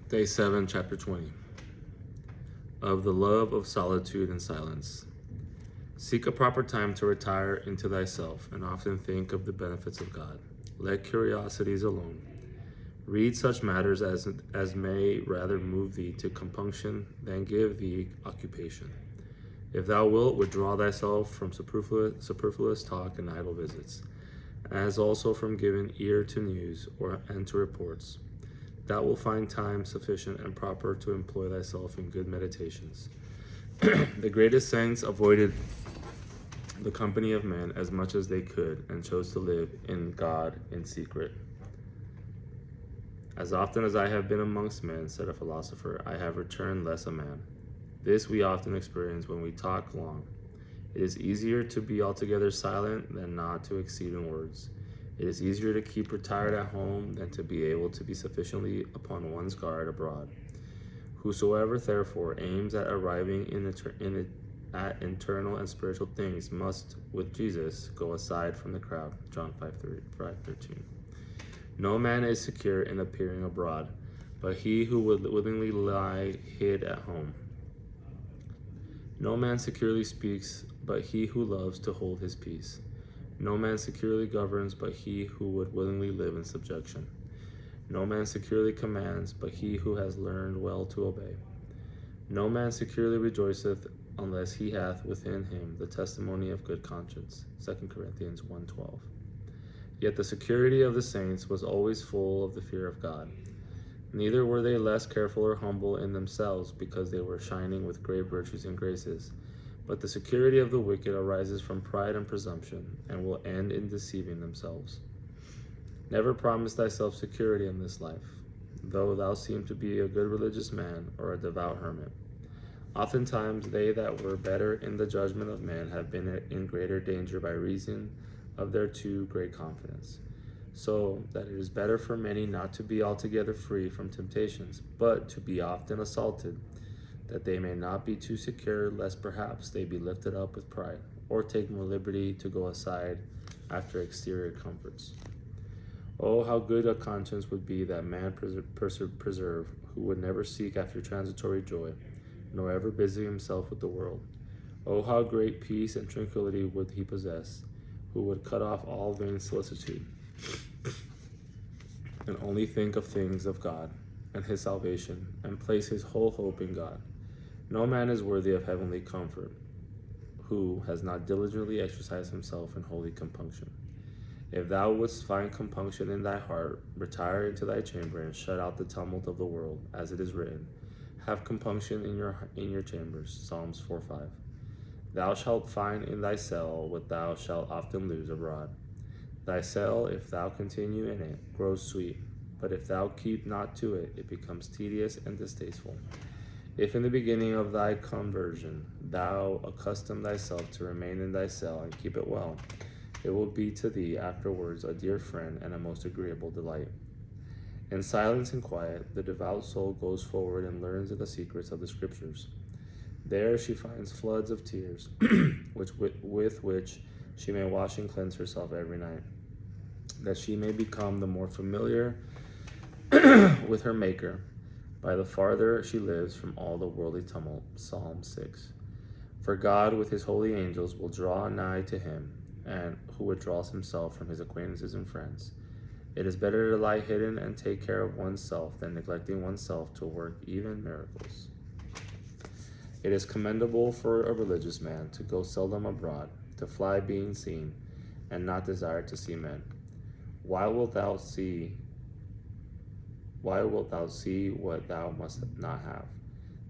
Day 7, Chapter 20. Of the love of solitude and silence. Seek a proper time to retire into thyself, and often think of the benefits of God. Let curiosities alone. Read such matters as may rather move thee to compunction than give thee occupation. If thou wilt, withdraw thyself from superfluous talk and idle visits, as also from giving ear to news and to reports. Thou wilt find time sufficient and proper to employ thyself in good meditations. The greatest saints avoided the company of men as much as they could, and chose to live in God in secret. As often as I have been amongst men, said a philosopher, I have returned less a man. This we often experience when we talk long. It is easier to be altogether silent than not to exceed in words. It is easier to keep retired at home than to be able to be sufficiently upon one's guard abroad. Whosoever therefore aims at arriving at internal and spiritual things must, with Jesus, go aside from the crowd. John 5:13. No man is secure in appearing abroad, but he who would willingly lie hid at home. No man securely speaks, but he who loves to hold his peace. No man securely governs, but he who would willingly live in subjection. No man securely commands, but he who has learned well to obey. No man securely rejoiceth, unless he hath within him the testimony of good conscience. 2 Corinthians 1:12. Yet the security of the saints was always full of the fear of God. Neither were they less careful or humble in themselves, because they were shining with great virtues and graces. But the security of the wicked arises from pride and presumption, and will end in deceiving themselves. Never promise thyself security in this life, though thou seem to be a good religious man or a devout hermit. Oftentimes they that were better in the judgment of men have been in greater danger by reason of their too great confidence. So that it is better for many not to be altogether free from temptations, but to be often assaulted, that they may not be too secure, lest perhaps they be lifted up with pride, or take more liberty to go aside after exterior comforts. Oh, how good a conscience would be that man preserve, who would never seek after transitory joy, nor ever busy himself with the world. Oh, how great peace and tranquility would he possess, who would cut off all vain solicitude, and only think of things of God and his salvation, and place his whole hope in God. No man is worthy of heavenly comfort who has not diligently exercised himself in holy compunction. If thou wouldst find compunction in thy heart, retire into thy chamber and shut out the tumult of the world, as it is written, have compunction in your chambers. Psalms 4:5. Thou shalt find in thy cell what thou shalt often lose abroad. Thy cell, if thou continue in it, grows sweet, but if thou keep not to it, it becomes tedious and distasteful. If in the beginning of thy conversion thou accustom thyself to remain in thy cell and keep it well, it will be to thee afterwards a dear friend and a most agreeable delight. In silence and quiet, the devout soul goes forward and learns the secrets of the Scriptures. There she finds floods of tears, with which she may wash and cleanse herself every night, that she may become the more familiar with her Maker, by the farther she lives from all the worldly tumult. Psalm 6. For God with his holy angels will draw nigh to him, and who withdraws himself from his acquaintances and friends. It is better to lie hidden and take care of oneself than neglecting oneself to work even miracles. It is commendable for a religious man to go seldom abroad, to fly being seen, and not desire to see men. Why wilt thou see what thou must not have?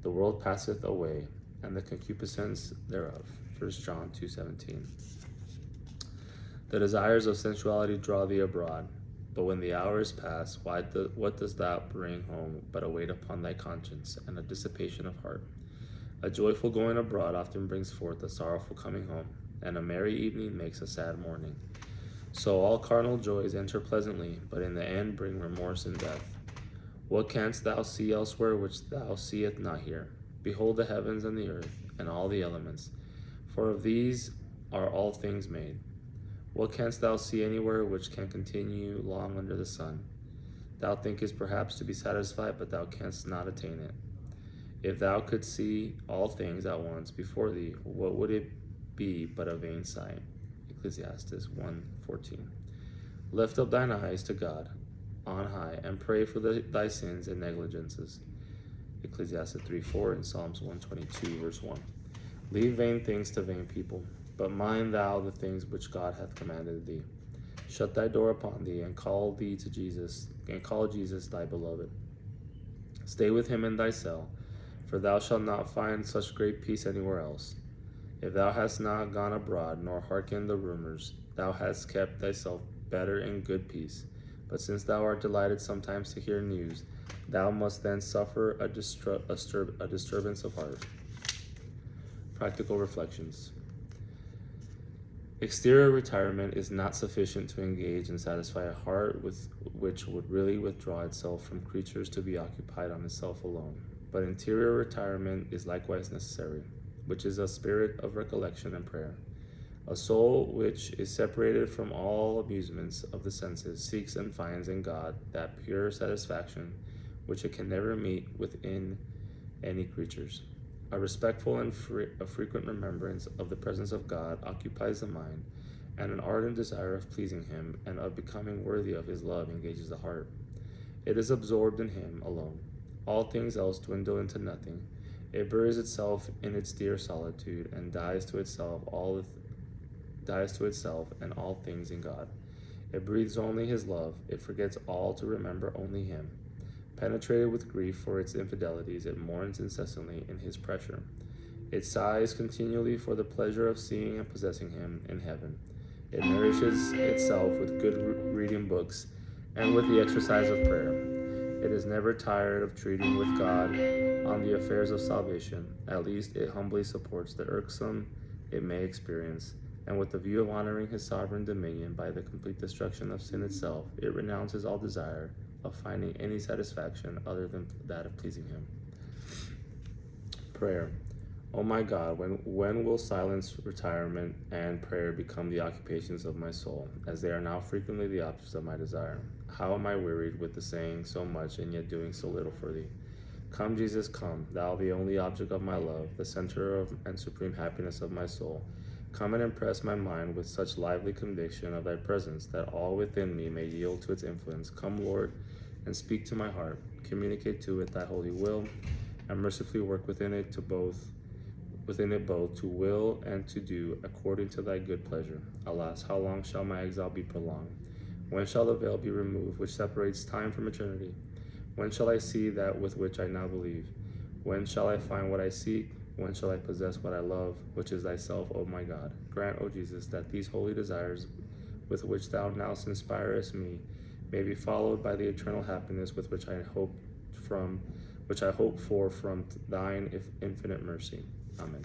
The world passeth away, and the concupiscence thereof. 1 John 2:17. The desires of sensuality draw thee abroad, but when the hour is past, what does thou bring home but a weight upon thy conscience and a dissipation of heart? A joyful going abroad often brings forth a sorrowful coming home, and a merry evening makes a sad morning. So all carnal joys enter pleasantly, but in the end bring remorse and death. What canst thou see elsewhere which thou seest not here? Behold the heavens and the earth, and all the elements, for of these are all things made. What canst thou see anywhere which can continue long under the sun? Thou thinkest perhaps to be satisfied, but thou canst not attain it. If thou couldst see all things at once before thee, what would it be but a vain sight? Ecclesiastes 1:14. Lift up thine eyes to God on high, and pray for thy sins and negligences. Ecclesiastes 3:4 and Psalms 122, verse 1. Leave vain things to vain people, but mind thou the things which God hath commanded thee. Shut thy door upon thee, and call Jesus thy beloved. Stay with him in thy cell, for thou shalt not find such great peace anywhere else. If thou hast not gone abroad, nor hearkened the rumors, thou hast kept thyself better in good peace. But since thou art delighted sometimes to hear news, thou must then suffer a disturbance of heart. Practical reflections. Exterior retirement is not sufficient to engage and satisfy a heart which would really withdraw itself from creatures to be occupied on itself alone. But interior retirement is likewise necessary, which is a spirit of recollection and prayer. A soul which is separated from all amusements of the senses seeks and finds in God that pure satisfaction which it can never meet within any creatures. A respectful and frequent remembrance of the presence of God occupies the mind, and an ardent desire of pleasing him and of becoming worthy of his love engages the heart. It is absorbed in him alone. All things else dwindle into nothing. It buries itself in its dear solitude and dies to itself and all things in God. It breathes only his love. It forgets all to remember only him. Penetrated with grief for its infidelities, it mourns incessantly in his pressure. It sighs continually for the pleasure of seeing and possessing him in heaven. It nourishes itself with good reading books and with the exercise of prayer. It is never tired of treating with God on the affairs of salvation. At least it humbly supports the irksome it may experience, and with the view of honoring his sovereign dominion by the complete destruction of sin itself, it renounces all desire of finding any satisfaction other than that of pleasing him. Prayer. O my God, when will silence, retirement, and prayer become the occupations of my soul, as they are now frequently the objects of my desire? How am I wearied with the saying so much and yet doing so little for thee? Come, Jesus, come, thou the only object of my love, the center of and supreme happiness of my soul. Come and impress my mind with such lively conviction of thy presence that all within me may yield to its influence. Come, Lord, and speak to my heart. Communicate to it thy holy will, and mercifully work within it both to will and to do according to thy good pleasure. Alas, how long shall my exile be prolonged? When shall the veil be removed which separates time from eternity? When shall I see that with which I now believe? When shall I find what I seek? When shall I possess what I love, which is thyself, O my God? Grant, O Jesus, that these holy desires with which thou now inspirest me may be followed by the eternal happiness with which I hope for from thine infinite mercy. Amen.